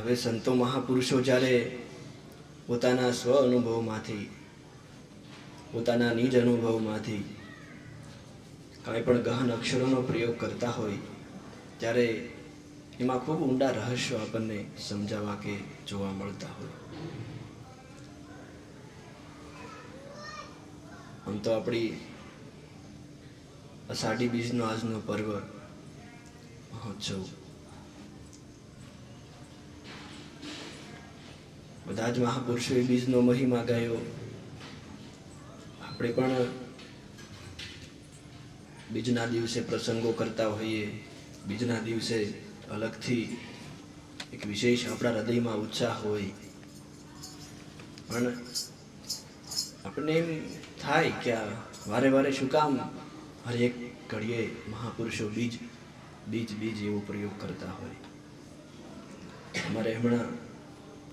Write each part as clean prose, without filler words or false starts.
હવે સંતો મહાપુરુષો જ્યારે પોતાના સ્વ અનુભવમાંથી, પોતાના નિજ અનુભવમાંથી કાંઈ પણ ગહન અક્ષરોનો પ્રયોગ કરતા હોય ત્યારે એમાં ખૂબ ઊંડા રહસ્યો આપણને સમજાવવા કે જોવા મળતા હોય. આમ તો આપણી અષાઢી બીજનો આજનો પર્વ મહોત્સવ બધા જ મહાપુરુષોએ બીજનો મહિમા ગાયો. આપણે પણ બીજના દિવસે પ્રસંગો કરતા હોઈએ. બીજના દિવસે અલગથી એક વિશેષ આપણા હૃદયમાં ઉત્સાહ હોય, પણ આપણને એમ થાય કે આ વારે વારે શું કામ હરેક ઘડીએ મહાપુરુષો બીજ બીજ બીજ એવો પ્રયોગ કરતા હોય. અમારે હમણાં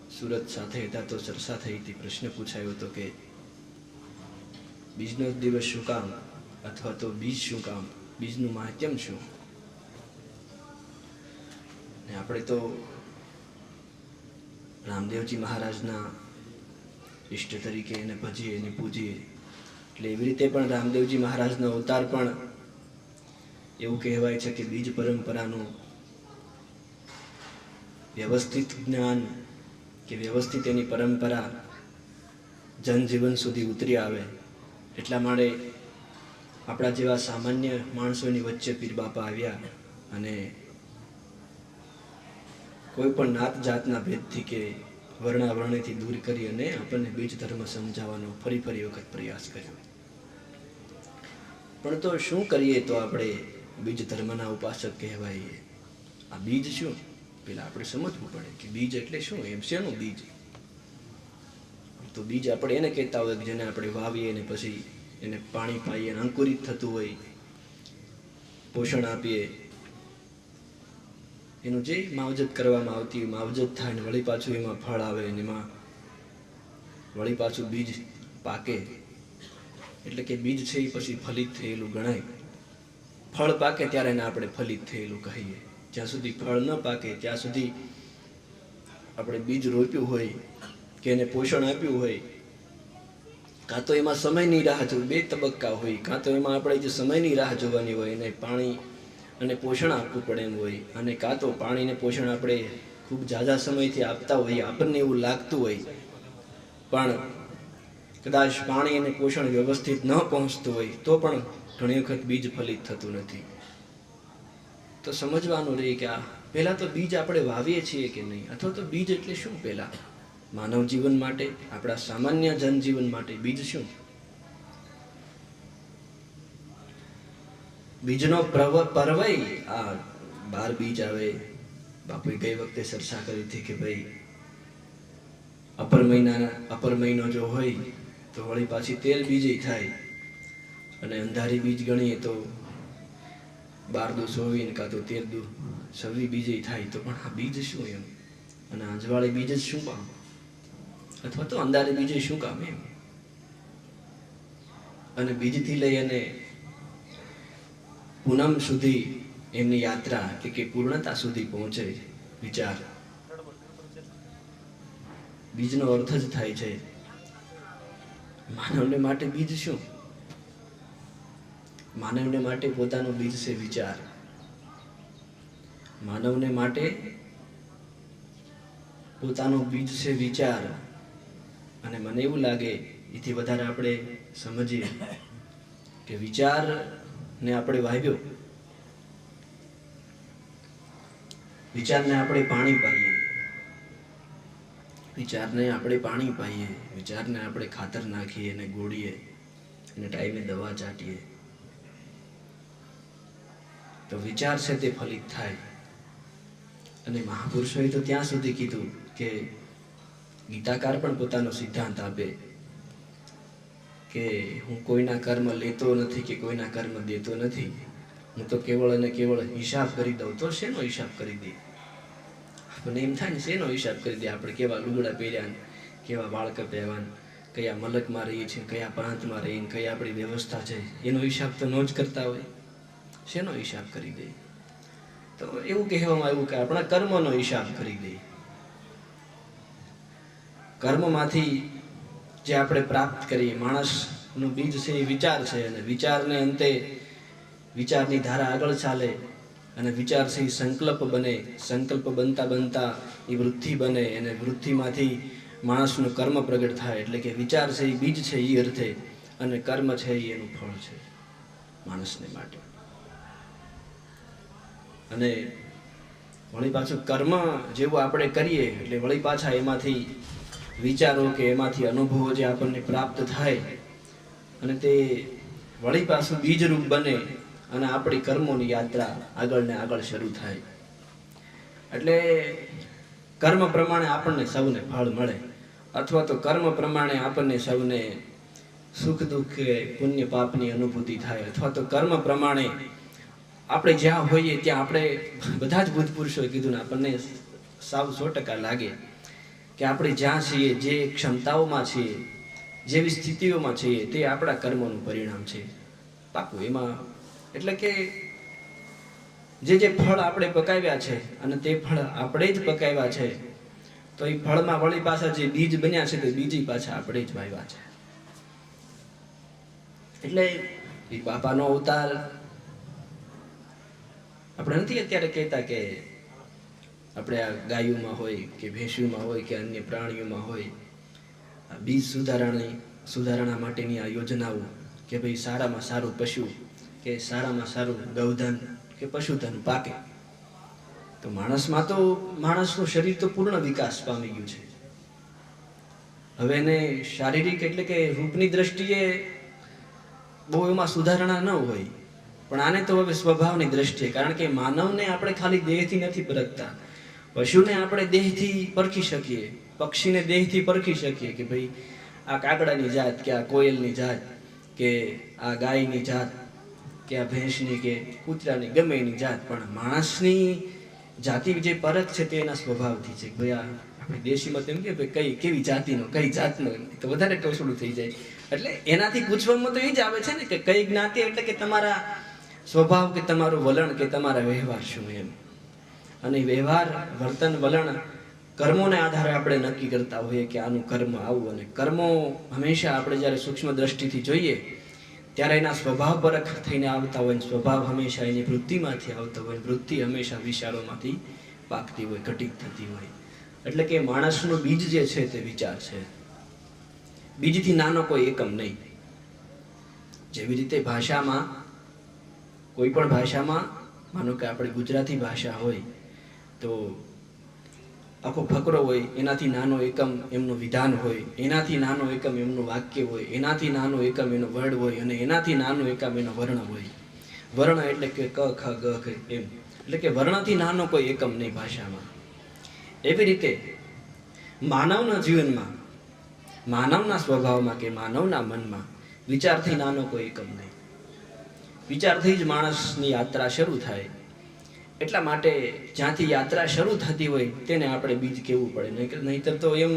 સુરત સાથે હતા તો ચર્ચા થઈ હતી, પ્રશ્ન પૂછાયો હતો કે બીજનો દિવસ શું કામ, અથવા તો બીજ શું કામ, બીજનું મહાત્મ્ય શું. ને આપણે તો રામદેવજી મહારાજના ઈષ્ટ તરીકે એને ભજીએ એને પૂજીએ, એટલે એવી રીતે પણ રામદેવજી મહારાજનો અવતાર પણ એવું કહેવાય છે કે બીજ પરંપરાનું વ્યવસ્થિત જ્ઞાન કે વ્યવસ્થિત એની પરંપરા જનજીવન સુધી ઉતરી આવે એટલા માટે આપણા જેવા સામાન્ય માણસોની વચ્ચે પીર બાપા આવ્યા અને કોઈ પણ નાત જાતના ભેદથી કે વર્ણાવર્ણથી દૂર કરી અને આપણને બીજ ધર્મ સમજાવવાનો ફરી વખત પ્રયાસ કર્યો. પણ તો શું કરીએ તો આપણે બીજ ધર્મના ઉપાસક કહેવાઈએ. આ બીજ શું, પેલા આપણે સમજવું પડે કે બીજ એટલે શું, એમ શેનું બીજ. તો બીજ આપણે એને કહેતા હોય કે જેને આપણે વાવીએ ને પછી એને પાણી પાઈએ અને અંકુરિત થતું હોય, પોષણ આપીએ, એનું જે માવજત કરવામાં આવતી હોય, માવજત થાય ને વળી પાછું એમાં ફળ આવે ને એમાં વળી પાછું બીજ પાકે, એટલે કે બીજ છે એ પછી ફલિત થયેલું ગણાય. ફળ પાકે ત્યારે એને આપણે ફલિત થયેલું કહીએ. જ્યાં સુધી ફળ ન પાકે ત્યાં સુધી આપણે બીજ રોપ્યું હોય કે એને પોષણ આપ્યું હોય, કાં તો એમાં સમયની રાહ જોવી, બે તબક્કા હોય. કાં તો એમાં આપણે જે સમયની રાહ જોવાની હોય એને પાણી અને પોષણ આપવું પડે એમ હોય, અને કાં તો પાણીને પોષણ આપણે ખૂબ ઝાઝા સમયથી આપતા હોઈએ, આપણને એવું લાગતું હોય, પણ કદાચ પાણી અને પોષણ વ્યવસ્થિત ન પહોંચતું હોય તો પણ ઘણી વખત બીજ ફલિત થતું નથી. તો સમજવાનું રહે કે આ પહેલાં તો બીજ આપણે વાવીએ છીએ કે નહીં, અથવા તો બીજ એટલે શું. પહેલાં માનવ જીવન માટે, આપણા સામાન્ય જનજીવન માટે બીજ શું. બીજનો પરવય આ 12 બીજ આવે. બાપુએ ગઈ વખતે ચર્ચા કરી હતી કે ભાઈ અપર મહિનો જો હોય તો વળી પાછી 13 બીજે થાય, અને અંધારી બીજ ગણીએ તો 12 દુ 24 કાં તો 13 દુ 26 બીજે થાય. તો પણ આ બીજ શું એમ, અને આંજવાળી બીજ જ શું કામ, અથવા તો અંધારી બીજે શું કામ એમ. અને બીજથી લઈ અને પૂનમ સુધી એમની યાત્રા એટલે કે પૂર્ણતા સુધી પહોંચે વિચાર, બીજનો અર્થ જ થાય છે માનવને માટે બીજ શું. માનવને માટે પોતાનું બીજ છે વિચાર. માનવને માટે પોતાનું બીજ છે વિચાર. અને મને એવું લાગે એથી વધારે આપણે સમજીએ કે વિચારને આપણે વાવ્યો, વિચારને આપણે પાણી પાઈએ, વિચારને આપણે પાણી પાઈએ, વિચારને આપણે ખાતર નાખીએ અને ગોળીએ અને ટાઈમે દવા ચાટીએ, તો વિચાર છે તે ફલિત થાય. અને મહાપુરુષોએ તો ત્યાં સુધી કીધું કે ગીતાકાર પણ પોતાનો સિદ્ધાંત આપે કે હું કોઈના કર્મ લેતો નથી કે કોઈના કર્મ દેતો નથી, હું તો કેવળ અને કેવળ હિસાબ કરી દઉં. તો શેનો હિસાબ કરી દે? આપણને એમ થાય ને શેનો હિસાબ કરી દે, આપણે કેવા લુગડા પહેર્યા, કેવા વાળ કપાવ્યા, કયા મલકમાં રહીએ છીએ, કયા પ્રાંતમાં રહીને કઈ આપણી વ્યવસ્થા છે, એનો હિસાબ તો ન જ કરતા હોય. શેનો હિસાબ કરી દે? તો એવું કહેવામાં આવ્યું કે આપણા કર્મનો હિસાબ કરી દે. કર્મમાંથી જે આપણે પ્રાપ્ત કરીએ, માણસનું બીજ છે એ વિચાર છે, અને વિચારને અંતે વિચારની ધારા આગળ ચાલે અને વિચાર છે એ સંકલ્પ બને, સંકલ્પ બનતા બનતા એ વૃત્તિ બને, અને વૃત્તિમાંથી માણસનું કર્મ પ્રગટ થાય. એટલે કે વિચાર છે એ બીજ છે એ અર્થે, અને કર્મ છે એ એનું ફળ છે માણસને માટે. અને વળી પાછું કર્મ જેવું આપણે કરીએ એટલે વળી પાછા એમાંથી વિચારો કે એમાંથી અનુભવો જે આપણને પ્રાપ્ત થાય, અને તે વળી પાછું બીજરૂપ બને અને આપણી કર્મોની યાત્રા આગળ ને આગળ શરૂ થાય. એટલે કર્મ પ્રમાણે આપણને સૌને ફળ મળે, અથવા તો કર્મ પ્રમાણે આપણને સૌને સુખ દુઃખ કે પુણ્ય પાપની અનુભૂતિ થાય, અથવા તો કર્મ પ્રમાણે આપણે જ્યાં હોઈએ ત્યાં આપણે બધા જ બુદ્ધ પુરુષોએ કીધું ને આપણને સાવ 100% લાગે કે આપણે જ્યાં છીએ, જે ક્ષમતાઓમાં છીએ, જેવી સ્થિતિઓમાં છીએ, તે આપણા કર્મોનું પરિણામ છે પાકું. એમાં એટલે કે જે ફળ આપણે પકાવ્યા છે અને તે ફળ આપણે જ પકાવ્યા છે, તો એ ફળમાં વળી પાછા જે બીજ બન્યા છે તે બીજી પાછા આપણે જ વાવ્યા છે. એટલે એ બાપાનો અવતાર આપણે નથી અત્યારે કહેતા કે આપણે આ ગાયોમાં હોય કે ભેંસુમાં હોય કે અન્ય પ્રાણીઓમાં હોય બીજ સુધારણા માટેની આ યોજનાઓ, કે ભાઈ સારામાં સારું પશુ કે સારામાં સારું ગૌધન કે પશુધન પાકે. તો માણસનું શરીર તો પૂર્ણ વિકાસ પામી ગયું છે. હવે એને શારીરિક એટલે કે રૂપની દ્રષ્ટિએ બહુ એમાં સુધારણા ન હોય, પણ આને તો હવે સ્વભાવની દ્રષ્ટિએ, કારણ કે માનવને આપણે ખાલી દેહથી નથી પરખતા, પશુને આપણે દેહથી પરખી શકીએ, પક્ષીને દેહથી પરખી શકીએ કે ભાઈ આ કાગડાની જાત કે આ કોયલની જાત કે આ ગાયની જાત કે આ ભેંસની કે કૂતરાની ગમે એની જાત. પણ માણસની જાતિ જે પરખ છે તે એના સ્વભાવથી છે. ભાઈ આ આપણે દેશીમાં તેમ કે ભાઈ કેવી જાતિનો કઈ જાતનો, તો વધારે ટોસડું થઈ જાય. એટલે એનાથી પૂછવામાં તો એ જ આવે છે ને કે કઈ જ્ઞાતિ, એટલે કે તમારા સ્વભાવ કે તમારું વલણ કે તમારા વ્યવહાર શું એમ. અને વ્યવહાર, વર્તન, વલણ કર્મોને આધારે આપણે નક્કી કરતા હોઈએ કે આનું કર્મ આવું. અને કર્મો હંમેશા આપણે જ્યારે સૂક્ષ્મ દ્રષ્ટિથી જોઈએ ત્યારે એના સ્વભાવ પરખ થઈને આવતા હોય, સ્વભાવ હંમેશા એની વૃત્તિમાંથી આવતો હોય, વૃત્તિ હંમેશા વિચારોમાંથી પાકતી હોય, ઘટિત થતી હોય. એટલે કે માણસનું બીજ જે છે તે વિચાર છે. બીજથી નાનો કોઈ એકમ નહીં. જેવી રીતે ભાષામાં, કોઈ પણ ભાષામાં, માનો કે આપણે ગુજરાતી ભાષા હોય તો આખો ફકરો હોય, એનાથી નાનો એકમ એમનું વિધાન હોય, એનાથી નાનો એકમ એમનું વાક્ય હોય, એનાથી નાનો એકમ એનો વર્ડ હોય, અને એનાથી નાનો એકમ એનો વર્ણ હોય. વર્ણ એટલે કે ક ખ ગ ઘ એમ, એટલે કે વર્ણથી નાનો કોઈ એકમ નહીં ભાષામાં. એવી રીતે માનવના જીવનમાં, માનવના સ્વભાવમાં કે માનવના મનમાં વિચારથી નાનો કોઈ એકમ નહીં. વિચારથી જ માણસની યાત્રા શરૂ થાય. એટલા માટે જ્યાંથી યાત્રા શરૂ થતી હોય તેને આપણે બીજ કહેવું પડે. નહીંતર તો એમ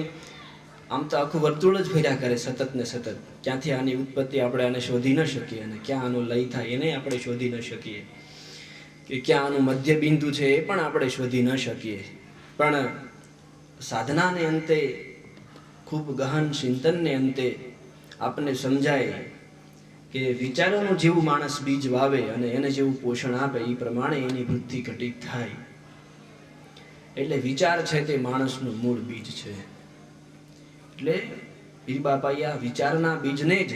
આમ તો આખું વર્તુળ જ ફર્યા કરે સતત ને સતત. ક્યાંથી આની ઉત્પત્તિ આપણે આને શોધી ન શકીએ, અને ક્યાં આનો લય થાય એને આપણે શોધી ન શકીએ, કે ક્યાં આનું મધ્ય બિંદુ છે એ પણ આપણે શોધી ન શકીએ. પણ સાધનાને અંતે, ખૂબ ગહન ચિંતનને અંતે આપણને સમજાય કે વિચારોનું જેવું માણસ બીજ વાવે અને એને જેવું પોષણ આપે એ પ્રમાણે એની વૃદ્ધિ ઘટિત થાય. એટલે વિચાર છે તે માણસનું મૂળ બીજ છે. એટલે પીર બાપાએ આ વિચારના બીજને જ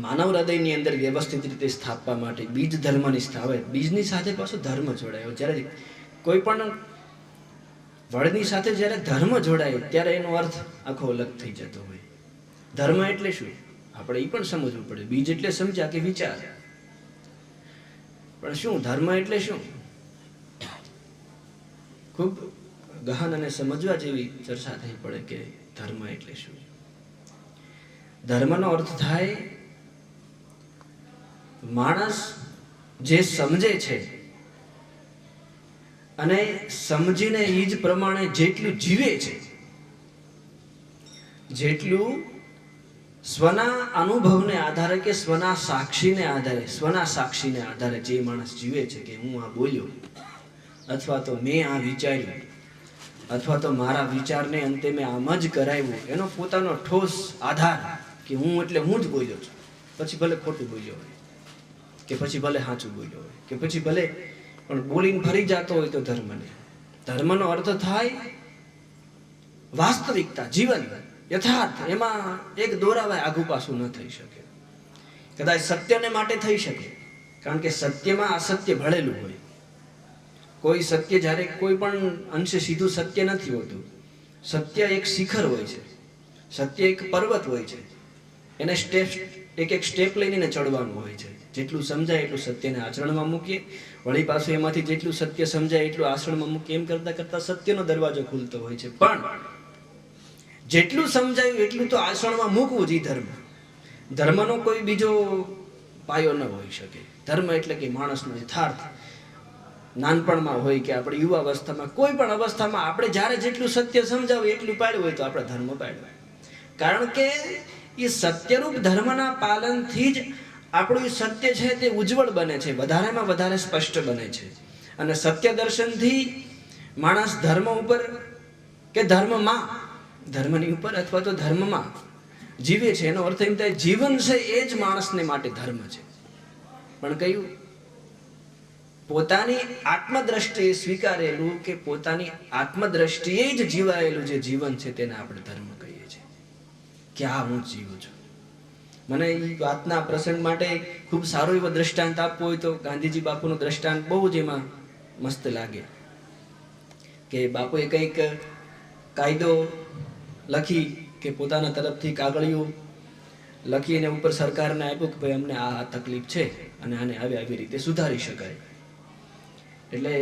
માનવ હૃદયની અંદર વ્યવસ્થિત રીતે સ્થાપવા માટે બીજ ધર્મની સ્થાપે. બીજની સાથે પાછો ધર્મ જોડાયો. જ્યારે કોઈ પણ વડની સાથે જ્યારે ધર્મ જોડાય ત્યારે એનો અર્થ આખો અલગ થઈ જતો હોય. ધર્મ એટલે શું આપણે એ પણ સમજવું પડે. બીજ એટલે સમજ્યા કે વિચાર, પણ શું ધર્મ એટલે શું? ખૂબ ગહન અને સમજવા જેવી ચર્ચા થઈ પડે કે ધર્મ એટલે શું. ધર્મનો અર્થ થાય માણસ જે સમજે છે અને સમજીને એ જ પ્રમાણે જેટલું જીવે છે, જેટલું સ્વના અનુભવને આધારે કે સ્વના સાક્ષીને આધારે જે માણસ જીવે છે કે હું આ બોલ્યો અથવા તો મેં આ વિચાર્યું અથવા તો મારા વિચારને અંતે મેં આમ જ કરાવ્યું, એનો પોતાનો ઠોસ આધાર કે હું એટલે હું જ બોલ્યો છું, પછી ભલે ખોટું બોલ્યો હોય કે પછી ભલે સાચું બોલ્યો હોય કે પછી ભલે પણ બોલીને ફરી જતો હોય તો ધર્મનો અર્થ થાય વાસ્તવિકતા, જીવન, યથાર્થ. એમાં એક દોરાવાય આઘું પાછું ન થઈ શકે. કદાચ સત્યને માટે થઈ શકે, કારણ કે સત્યમાં અસત્ય ભળેલું હોય. કોઈ સત્ય જ્યારે કોઈ પણ અંશે સીધું સત્ય નથી હોતું. સત્ય એક શિખર હોય છે, સત્ય એક પર્વત હોય છે, એને એક સ્ટેપ લઈને ચડવાનું હોય છે. જેટલું સમજાય એટલું સત્યને આચરણમાં મૂકીએ, વળી પાછું એમાંથી જેટલું સત્ય સમજાય એટલું આચરણમાં મૂકીએ, એમ કરતા કરતા સત્યનો દરવાજો ખુલતો હોય છે. પણ જેટલું સમજાયું એટલું તો આચરણમાં મૂકવું જ ધર્મ. ધર્મનો કોઈ બીજો પાયો ન હોઈ શકે. ધર્મ એટલે કે માણસનો યથાર્થ, નાનપણમાં હોય કે આપણે યુવા અવસ્થામાં, કોઈ પણ અવસ્થામાં આપણે જ્યારે જેટલું સત્ય સમજાવ્યું એટલું પાડ્યું હોય તો આપણે ધર્મ પાડ્યો. કારણ કે એ સત્યરૂપ ધર્મના પાલનથી જ આપણું સત્ય છે તે ઉજ્જવળ બને છે, વધારેમાં વધારે સ્પષ્ટ બને છે. અને સત્ય દર્શનથી માણસ ધર્મ ઉપર કે ધર્મની ઉપર અથવા તો ધર્મમાં જીવે છે. એનો અર્થ એમ થાય જીવન છે એ જ માણસને માટે ધર્મ છે. પણ કયું? પોતાની આત્મદ્રષ્ટિએ સ્વીકારેલું કે પોતાની આત્મદ્રષ્ટિએ જ જીવાયેલું જે જીવન છે તેને આપણે ધર્મ કહીએ છીએ. કે આ હું જીવું છું. મને એ વાતના પ્રસંગ માટે ખૂબ સારો એવો દ્રષ્ટાંત આપવો હોય તો ગાંધીજી બાપુનું દ્રષ્ટાંત બહુ જ એમાં મસ્ત લાગે. કે બાપુએ કંઈક કાયદો લખી કે પોતાના તરફથી કાગળિયું લખીને ઉપર સરકારને આપ્યું કે ભાઈ અમને આ તકલીફ છે અને આને આવી રીતે સુધારી શકાય. એટલે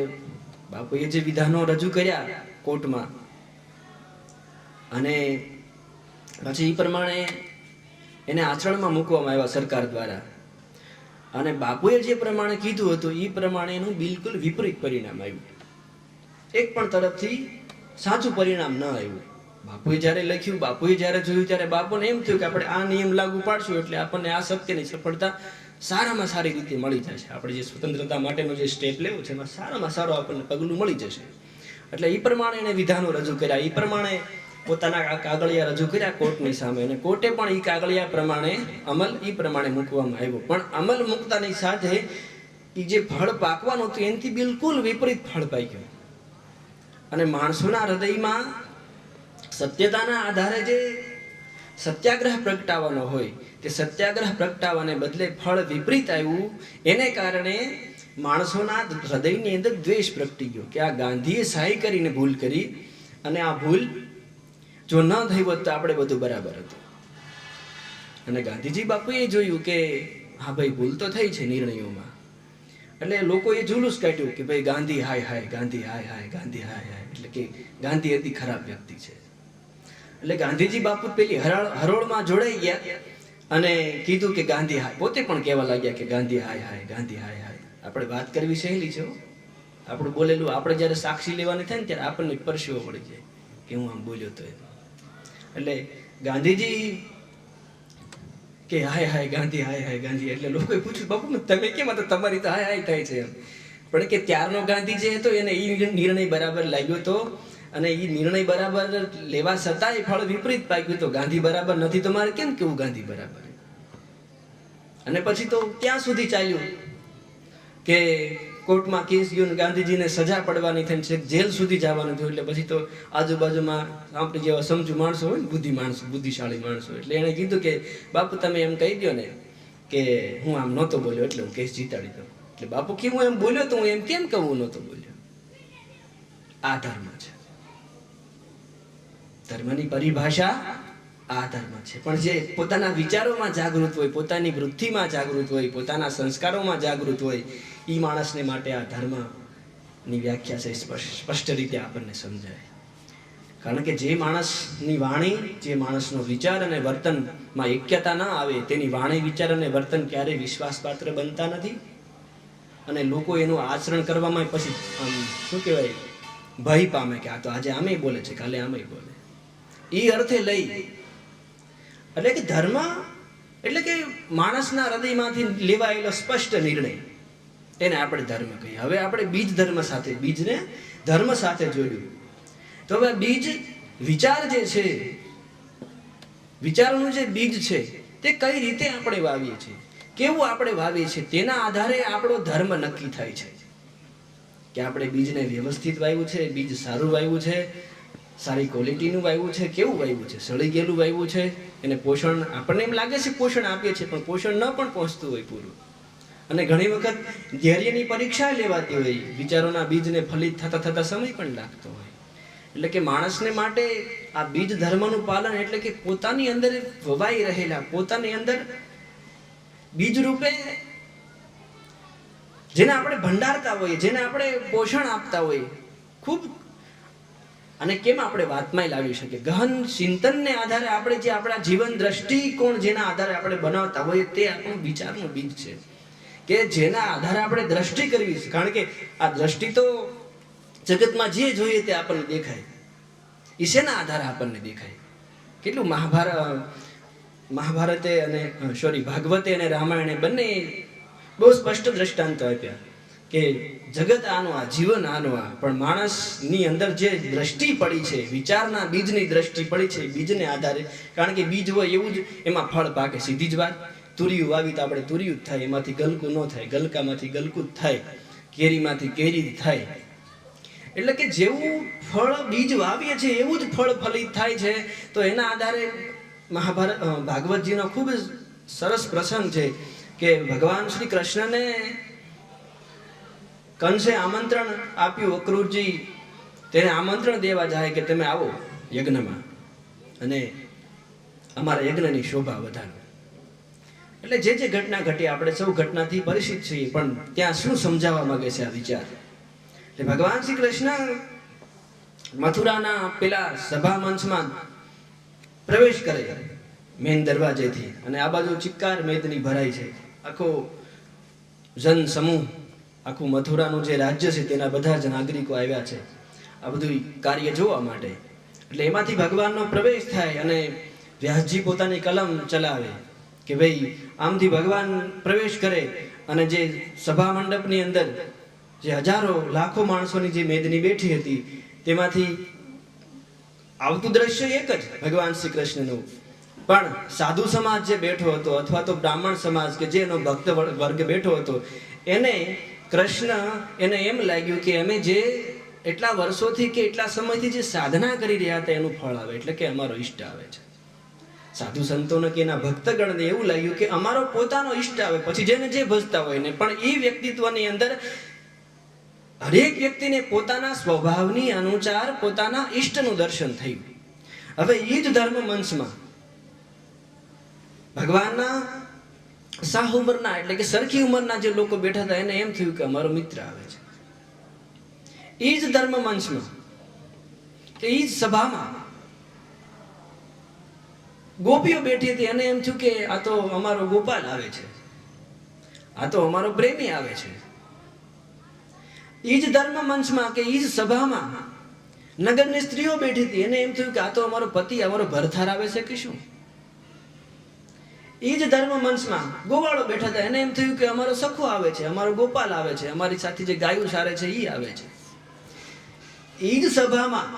બાપુએ જે વિધાનો રજૂ કર્યા કોર્ટમાં, અને પછી એ પ્રમાણે એને આચરણમાં મૂકવામાં આવ્યા સરકાર દ્વારા. અને બાપુએ જે પ્રમાણે કીધું હતું એ પ્રમાણે એનું બિલકુલ વિપરીત પરિણામ આવ્યું. એક પણ તરફથી સાચું પરિણામ ન આવ્યું. બાપુએ જ્યારે લખ્યું, બાપુએ જ્યારે જોયું ત્યારે બાપુને એમ થયું કે આપણે આ નિયમ લાગુ પાડશું એટલે આપણને આ સત્યની સફળતા સારામાં સારી રીતે મળી જશે. આપણે જે સ્વતંત્રતા માટેનો જે સ્ટેપ લેવો છે એમાં સારામાં સારો આપણને પગલું મળી જશે. એટલે એ પ્રમાણે એને વિધાનો રજૂ કર્યા, એ પ્રમાણે પોતાના કાગળિયા રજૂ કર્યા કોર્ટની સામે, અને કોર્ટે પણ એ કાગળિયા પ્રમાણે અમલ એ પ્રમાણે મૂકવામાં આવ્યો. પણ અમલ મૂકતાની સાથે એ જે ફળ પાકવાનું હતું એનાથી બિલકુલ વિપરીત ફળ પાક્યું. અને માણસોના હૃદયમાં સત્યતાના આધારે જે સત્યાગ્રહ પ્રગટાવવાનો હોય તે સત્યાગ્રહ પ્રગટાવવાને બદલે ફળ વિપરીત આવ્યું. એને કારણે માણસોના હૃદયની અંદર દ્વેષ પ્રગટી ગયો કે આ ગાંધીએ સહાય કરીને ભૂલ કરી, અને આ ભૂલ જો ન થઈ હોત તો આપણે બધું બરાબર હતું. અને ગાંધીજી બાપુએ જોયું કે હા ભાઈ ભૂલ તો થઈ છે નિર્ણયોમાં. એટલે લોકોએ જુલુસ કાઢ્યું કે ભાઈ ગાંધી હાય હાય, ગાંધી હાય હાય, ગાંધી હાય હાય, એટલે કે ગાંધી અતિ ખરાબ વ્યક્તિ છે. એટલે ગાંધીજી બાપુ પેલી હરોળમાં જોડાઈ ગયા અને કીધું કે ગાંધી હાય. પોતે પણ કહેવા લાગ્યા કે ગાંધી હાય હાય, ગાંધી હાય હાય. આપણે વાત કરવી સહેલી છે, આપણું બોલેલું આપણે જ્યારે સાક્ષી લેવાની થાય ને ત્યારે આપણને પરસેવો પડી જાય કે હું આમ બોલ્યો તો. એટલે ગાંધીજી કે હાય હાય ગાંધી, હાય હાય ગાંધી. એટલે લોકોએ પૂછ્યું બાપુ તમે કેમ હતા, તમારી તો હાય હાય થાય છે એમ. પણ કે ત્યારનો ગાંધી જે હતો એને એ નિર્ણય બરાબર લાગ્યો હતો, અને એ નિર્ણય બરાબર લેવા છતાંય ફળ વિપરીત પાક્યું. તો ગાંધી બરાબર નથી તો મારે કેમ કેવું ગાંધી બરાબર? અને પછી તો ક્યાં સુધી ચાલ્યું કે કોર્ટમાં કેસ ગયો, ગાંધીજીને સજા પડવાની થઈને છે, જેલ સુધી જવાનું થયું. એટલે પછી તો આજુબાજુમાં આપણી જેવા સમજુ માણસો હોય ને, બુદ્ધિશાળી માણસો, એટલે એણે કીધું કે બાપુ તમે એમ કહી દો ને કે હું આમ નહોતો બોલ્યો એટલે હું કેસ જીતાડી દઉં. એટલે બાપુ કે હું એમ બોલ્યો તો હું એમ કેમ કહું હું નહોતો બોલ્યો? આ ધર્મ છે. ધર્મની પરિભાષા આ ધર્મ છે. પણ જે પોતાના વિચારોમાં જાગૃત હોય, પોતાની વૃત્તિમાં જાગૃત હોય, પોતાના સંસ્કારોમાં જાગૃત હોય, એ માણસને માટે આ ધર્મની વ્યાખ્યા છે સ્પષ્ટ રીતે આપણને સમજાય. કારણ કે જે માણસની વાણી, જે માણસનો વિચાર અને વર્તનમાં એક્યતા ના આવે, તેની વાણી, વિચાર અને વર્તન ક્યારેય વિશ્વાસપાત્ર બનતા નથી. અને લોકો એનું આચરણ કરવામાં પછી શું કહેવાય, ભય પામે કે આ તો આજે આમે બોલે છે, કાલે આમે બોલે. એ અર્થે લઈ એટલે કે ધર્મ એટલે કે માણસના હૃદયમાંથી લેવાયેલો સ્પષ્ટ નિર્ણય, એને આપણે ધર્મ કહીએ. હવે આપણે બીજ ધર્મ સાથે, બીજને ધર્મ સાથે જોડ્યું. તો હવે બીજ વિચાર જે છે, વિચારનું જે બીજ છે તે કઈ રીતે આપણે વાવીએ છીએ, કેવું આપણે વાવીએ છીએ, તેના આધારે આપણો ધર્મ નક્કી થાય છે કે આપણે બીજને વ્યવસ્થિત વાવ્યું છે, બીજ સારું વાવ્યું છે, સારી ક્વોલિટીનું વાવ્યું છે, કેવું વાવ્યું છે, સળી ગયેલું વાવ્યું છે, એને પોષણ આપણને એમ લાગે છે પોષણ આપીએ છીએ પણ પોષણ ન પણ પહોંચતું હોય પૂરું. અને ઘણી વખત ધૈર્યની પરીક્ષા લેવાતી હોય, વિચારોના બીજને ફલિત થતા થતા સમય પણ લાગતો હોય. એટલે કે માણસને માટે આ બીજ ધર્મનું પાલન એટલે કે પોતાની અંદર વવાઈ રહેલા, પોતાની અંદર બીજ રૂપે જેને આપણે ભંડારતા હોઈએ, જેને આપણે પોષણ આપતા હોઈએ, ખૂબ અને કેમ આપણે વાતમાં લાવી શકીએ, ગહન ચિંતનને આધારે આપણે જે આપણા જીવન દ્રષ્ટિકોણ જેના આધારે આપણે બનાવતા હોઈએ તે આપણું વિચારનું બીજ છે કે જેના આધારે આપણે દ્રષ્ટિ કરવી છે. કારણ કે આ દ્રષ્ટિ તો જગતમાં જે જોઈએ તે આપણને દેખાય, એ શેના આધારે આપણને દેખાય? કેટલું મહાભારતે અને ભાગવતે અને રામાયણે બંને બહુ સ્પષ્ટ દ્રષ્ટાંતો આપ્યા કે જગત આનું આ, જીવન આનું આ, પણ માણસની અંદર જે દ્રષ્ટિ પડી છે, વિચારના બીજની દ્રષ્ટિ પડી છે, બીજને આધારે. કારણ કે બીજ હોય એવું જ એમાં ફળ પાકે, સીધી જ વાત. તુરિયું વાવી તો આપણે તુરિયું જ થાય, એમાંથી ગલકું ન થાય, ગલકામાંથી ગલકું જ થાય, કેરીમાંથી કેરી જ થાય. એટલે કે જેવું ફળ બીજ વાવીએ છીએ એવું જ ફળ ફલિત થાય છે. તો એના આધારે ભાગવતજીનો ખૂબ જ સરસ પ્રસંગ છે કે ભગવાન શ્રી કૃષ્ણને કંસે આમંત્રણ આપ્યું, અક્રૂરજી તેને આમંત્રણ દેવા જાય કે તમે આવો યજ્ઞમાં અને અમારા યજ્ઞની શોભા વધારો. એટલે જે જે ઘટના ઘટી આપણે સૌ ઘટનાથી પરિચિત છીએ, પણ ત્યાં શું સમજાવવા માંગે છે આ વિચાર? એટલે ભગવાન શ્રી કૃષ્ણ મથુરાના પેલા સભા મંચમાં પ્રવેશ કરે મેન દરવાજેથી, અને આ બાજુ ચિક્કાર મેદની ભરાઈ છે. આખો જન સમૂહ, આખું મથુરાનું જે રાજ્ય છે તેના બધા જ નાગરિકો આવ્યા છે આ બધું કાર્ય જોવા માટે. એટલે એમાંથી ભગવાનનો પ્રવેશ થાય અને વ્યાસજી પોતાની કલમ ચલાવે કે ભાઈ આમથી ભગવાન પ્રવેશ કરે અને જે સભા મંડપની અંદર જે હજારો લાખો માણસોની જે મેદની બેઠી હતી તેમાંથી આવતું દ્રશ્ય એક જ ભગવાન શ્રી કૃષ્ણનું. પણ સાધુ સમાજ જે બેઠો હતો અથવા તો બ્રાહ્મણ સમાજ કે જેનો ભક્ત વર્ગ બેઠો હતો એને એને એમ લાગ્યું કે અમે જે એટલા વર્ષોથી કે એટલા સમયથી જે સાધના કરી રહ્યા હતા એનું ફળ આવે, એટલે કે અમારો ઈષ્ટ આવે છે. સાધુ સંતોને કે એના ભક્તગણને એવું લાગ્યું કે અમારો પોતાનો ઈષ્ટ આવે, પછી જેને જે ભજતા હોય ને. પણ એ વ્યક્તિત્વની અંદર હરેક વ્યક્તિને પોતાના સ્વભાવની અનુસાર પોતાના ઈષ્ટનું દર્શન થયું. હવે એ જ ધર્મ મંચમાં ભગવાનના સાહ ઉંમરના એટલે કે સરખી ઉંમરના જે લોકો બેઠા હતા એને એમ થયું કે અમારો મિત્ર આવે છે. એ જ ધર્મ મંચમાં કે એ જ સભામાં ગોપીઓ બેઠી હતી, એને એમ થયું કે આ તો અમારો ગોપાલ આવે છે, આ તો અમારો પ્રેમી આવે છે. એ જ ધર્મ મંચમાં કે એ જ સભામાં નગરની સ્ત્રીઓ બેઠી હતી, એને એમ થયું કે આ તો અમારો પતિ, અમારો ભરથાર આવે છે કે શું. એ જ ધર્મ મંચમાં ગોવાળો બેઠા હતા, એને એમ થયું કે અમારો સખો આવે છે, અમારો ગોપાલ આવે છે, અમારી સાથે જે ગાયું સારે છે એ આવે છે. એ જ સભામાં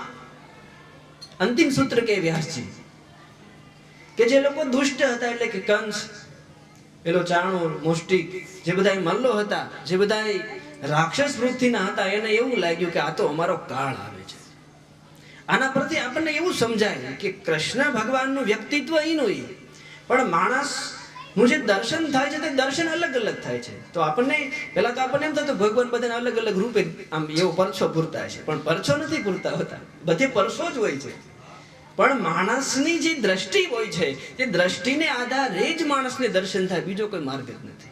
અંતિમ સૂત્ર કે વ્યાસજી કે જે લોકો દુષ્ટ હતા એટલે કે કંસ, પેલો ચાણૂર, મુષ્ટિક, જે બધા મલ્લો હતા, જે બધા રાક્ષસ વૃત્તિના હતા, એને એવું લાગ્યું કે આ તો અમારો કાળ આવે છે. આના પરથી આપણને એવું સમજાય કે કૃષ્ણ ભગવાનનું વ્યક્તિત્વ એનું, પણ માણસનું જે દર્શન થાય છે તે દર્શન અલગ અલગ થાય છે. તો આપણને પહેલા તો આપણને એમ થતું ભગવાન બધાને અલગ અલગ રૂપે આમ એવો પરછો પૂરતા છે, પણ પરછો નથી પૂરતા હોતા, બધે પરછો જ હોય છે. પણ માણસની જે દ્રષ્ટિ હોય છે તે દ્રષ્ટિને આધારે જ માણસને દર્શન થાય, બીજો કોઈ માર્ગ જ નથી.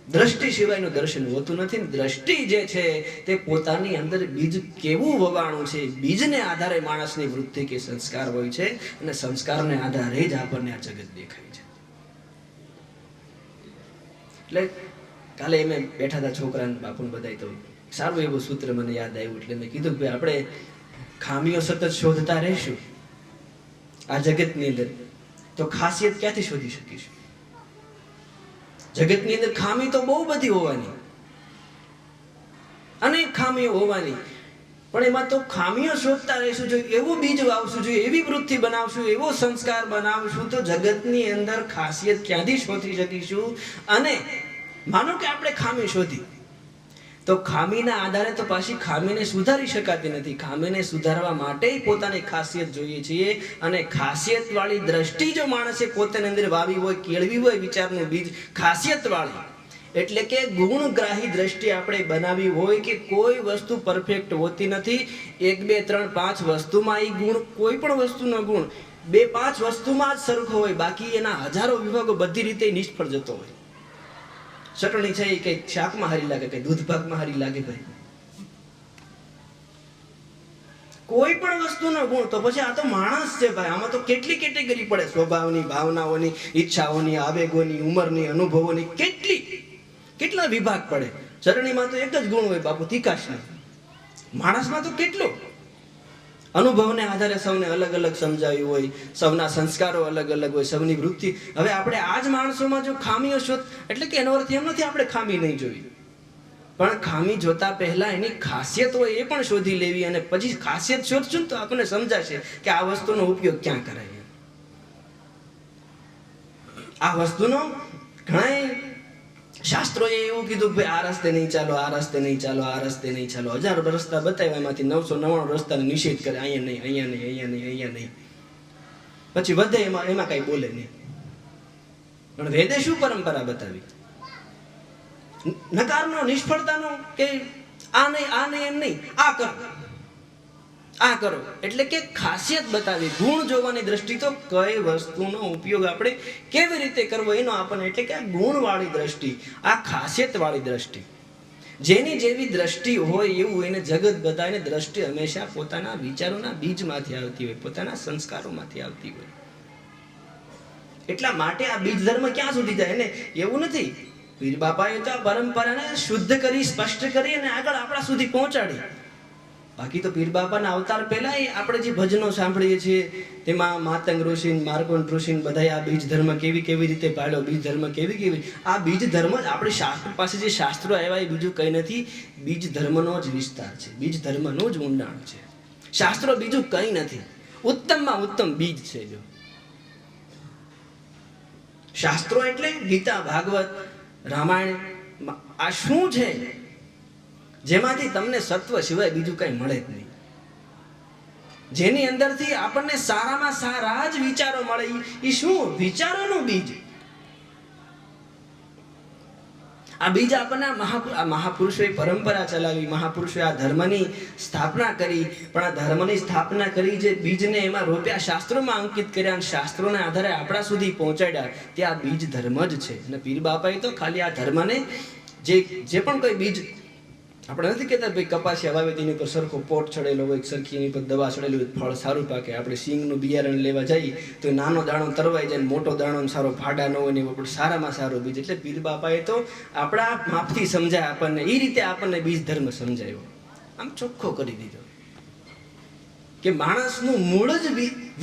દ્રષ્ટિ સિવાયનું દર્શન હોતું નથી. દ્રષ્ટિ જે છે તે પોતાની અંદર બીજ કેવું વવાણું છે, બીજને આધારે માણસની વૃત્તિ કે સંસ્કાર હોય છે, અને સંસ્કારને આધારે જ આપણને આ જગત દેખાય છે. એટલે કાલે અમે બેઠા હતા છોકરાને બાપુને બધાય, તો સારું એવું સૂત્ર મને યાદ આવ્યું. એટલે મેં કીધું કે આપણે ખામીઓ સતત શોધતા રહીશું આ જગતની અંદર તો ખાસિયત ક્યાંથી શોધી શકીશું? જગતની અંદર ખામી તો બહુ બધી હોવાની, અનેક ખામીઓ હોવાની, પણ એમાં તો ખામીઓ શોધતા રહીશું, જો એવું બીજ વાવશું, જો એવી વૃત્તિ બનાવશું, એવો સંસ્કાર બનાવશું, તો જગતની અંદર ખાસિયત ક્યાંથી શોધી શકીશું? અને માનો કે આપણે ખામી શોધી, તો ખામીના આધારે તો પાછી ખામીને સુધારી શકાતી નથી. ખામીને સુધારવા માટે પોતાની ખાસિયત જોઈએ છીએ, અને ખાસિયત વાળી દ્રષ્ટિ જો માણસે પોતાની અંદર વાવી હોય, કેળવી હોય વિચારનું બીજ ખાસિયત વાળી, એટલે કે ગુણગ્રાહી દ્રષ્ટિ આપણે બનાવી હોય કે કોઈ વસ્તુ પરફેક્ટ હોતી નથી. 1 2 3 5 વસ્તુમાં એ ગુણ, કોઈ પણ વસ્તુનો ગુણ 2 5 વસ્તુમાં જ સરખો હોય, બાકી એના હજારો વિભાગો બધી રીતે નિષ્ફળ જતો હોય. ચટણી છે એ કઈ શાકમાં હારી લાગે, કઈ દૂધ પાકમાં હારી લાગે. ભાઈ કોઈ પણ વસ્તુનો ગુણ, તો પછી આ તો માણસ છે ભાઈ. આમાં તો કેટલી કેટેગરી પડે, સ્વભાવની, ભાવનાઓની, ઈચ્છાઓની, આવેગોની, ઉંમરની, અનુભવોની, કેટલા વિભાગ પડે. ચટણીમાં તો એક જ ગુણ હોય બાપુ, તીખાશનો. માણસમાં તો કેટલો અનુભવને આધારે સૌને અલગ અલગ સમજાવ્યું હોય, સૌના સંસ્કારો અલગ અલગ હોય, સૌની વૃત્તિ. હવે આપણે આ જ માણસોમાં જો ખામીઓ શોધ, એટલે કે એનો અર્થ એમ નથી આપણે ખામી નહીં જોઈ, પણ ખામી જોતા પહેલા એની ખાસિયત હોય એ પણ શોધી લેવી, અને પછી ખાસિયત શોધશું તો આપણને સમજાશે કે આ વસ્તુનો ઉપયોગ ક્યાં કરાય. આ વસ્તુનો ઘણા શાસ્ત્રોએ એવું કીધું કે આ રસ્તે નહીં ચાલો, આ રસ્તે નહીં ચાલો, આ રસ્તે નહીં ચાલો. 1000 રસ્તા બતાવ્યા, એમાંથી 999 રસ્તાને નિષેધ કરે, અહીંયા નહીં, અહીંયા નહીં, અહીંયા નહીં, અહીંયા નહીં. પછી વધે એમાં કઈ બોલે નહીં. પણ વેદે શું પરંપરા બતાવી? નકારનો, નિષ્ફળતાનો, કે આ નહીં એમ નહીં, આ કરો, આ કરો. એટલે કે ખાસિયત બતાવી, ગુણ જોવાની દ્રષ્ટિ, તો કઈ વસ્તુનો ઉપયોગ આપણે કેવી રીતે કરવો એનો આપણને, એટલે કે આ ગુણવાળી દ્રષ્ટિ, આ ખાસિયત વાળી દ્રષ્ટિ. જેની જેવી દ્રષ્ટિ હોય એવું એને જગત બતાવીને દ્રષ્ટિ હંમેશા પોતાના વિચારોના બીજમાંથી આવતી હોય, પોતાના સંસ્કારોમાંથી આવતી હોય. એટલા માટે આ બીજ ધર્મ ક્યાં સુધી જાય ને એવું નથી. પીર બાપાએ તો આ પરંપરાને શુદ્ધ કરી, સ્પષ્ટ કરી અને આગળ આપણા સુધી પહોંચાડી. બાકી તો પીર બાપાના અવતાર પહેલા આપણે જે ભજનો સાંભળીએ છીએ તેમાં માતંગ ઋષિ, માર્કોંડ ઋષિ બધાએ આ બીજ ધર્મ કેવી રીતે પાડ્યો, બીજ ધર્મ કેવી આ બીજ ધર્મ જ આપણે શાસ્ત્ર પાસે જે શાસ્ત્રો આવ્યા એ બીજું કંઈ નથી, બીજ ધર્મનો જ વિસ્તાર છે, બીજ ધર્મનું જ ઊંડાણ છે. શાસ્ત્રો બીજું કંઈ નથી, ઉત્તમમાં ઉત્તમ બીજ છે. જો શાસ્ત્રો એટલે ગીતા, ભાગવત, રામાયણ, આ શું છે જેમાંથી તમને સત્વ સિવાય બીજું કઈ મળે જ નહીં, જેની અંદરથી આપણને સારામાં સારા જ વિચારો મળે. એ શું? વિચારોનું બીજ. આ બીજ આપણને મહાપુરુષોએ પરંપરા ચલાવી, મહાપુરુષોએ આ ધર્મની સ્થાપના કરી, પણ આ ધર્મની સ્થાપના કરી જે બીજને એમાં રોપ્યા, શાસ્ત્રોમાં અંકિત કર્યા, અને શાસ્ત્રોના આધારે આપણા સુધી પહોંચાડ્યા, તે આ બીજ ધર્મ જ છે. અને પીર બાપાએ તો ખાલી આ ધર્મને જે પણ કોઈ બીજ, આપણે નથી કહેતા ભાઈ કપાસિયા વાવે તેની પર સરખો પોટ ચડેલો હોય, સરખી એની પર દવા ચડેલી હોય, ફળ સારું પાકે. આપણે સિંગનું બિયારણ લેવા જઈએ તો નાનો દાણો તરવાઈ જાય, મોટો દાણો સારો ફાડા ન હોય ને આપણે સારામાં સારો બીજ. એટલે પીર બાપાએ તો આપણા માપથી સમજાય આપણને, એ રીતે આપણને બીજ ધર્મ સમજાયો, આમ ચોખ્ખો કરી દીધો કે માણસનું મૂળ જ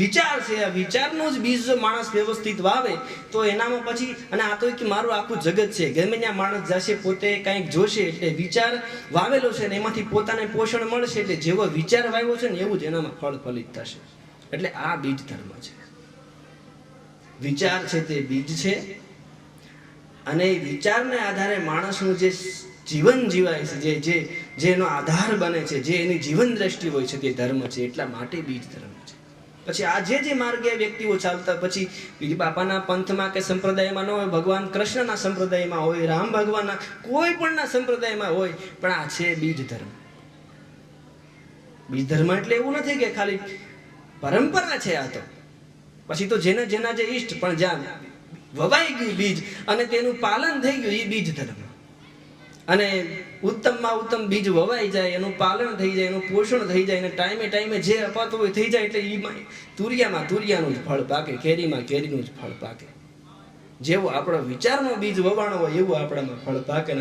વિચાર છે. આ વિચારનો જ બીજ જો માણસ વ્યવસ્થિત વાવે તો એનામાં પછી, અને આ તો કે મારું આખું જગત છે, ગમે ત્યાં માણસ જશે પોતે કંઈક જોશે, એટલે વિચાર વાવેલો છે ને એમાંથી પોતાને પોષણ મળશે. એટલે જેવો વિચાર વાવ્યો છે ને એવું જ એનામાં ફળ ફલિત થશે. એટલે આ બીજ ધર્મ છે. વિચાર છે તે બીજ છે, અને વિચારને આધારે માણસનું જે જીવન જીવાય છે, જેનો આધાર બને છે, જે એની જીવન દ્રષ્ટિ હોય છે, તે ધર્મ છે. એટલા માટે બીજ ધર્મ છે. પછી આ જે માર્ગે વ્યક્તિઓ ચાલતા, પછી પીર બાપાના પંથમાં કે સંપ્રદાયમાં ન હોય, ભગવાન કૃષ્ણના સંપ્રદાયમાં હોય, રામ ભગવાનના કોઈ પણના સંપ્રદાયમાં હોય, પણ આ છે બીજ ધર્મ. બીજ ધર્મ એટલે એવું નથી કે ખાલી પરંપરા છે. આ તો પછી તો જેના જે ઈષ્ટ, પણ જ્યાં વવાઈ ગયું બીજ અને તેનું પાલન થઈ ગયું, એ બીજ ધર્મ. અને ઉત્તમમાં ઉત્તમ બીજ વવાઈ જાય, એનું પાલન થઈ જાય, એનું પોષણ થઈ જાય, અને ટાઈમે જે અપાતું હોય થઈ જાય, એટલે એમાં તુરિયામાં તુરિયાનું જ ફળ પાકે, કેરીમાં કેરીનું જ ફળ પાકે. જેવો આપણો વિચારનો બીજ વવાણો હોય એવું આપણામાં ફળ પાકે.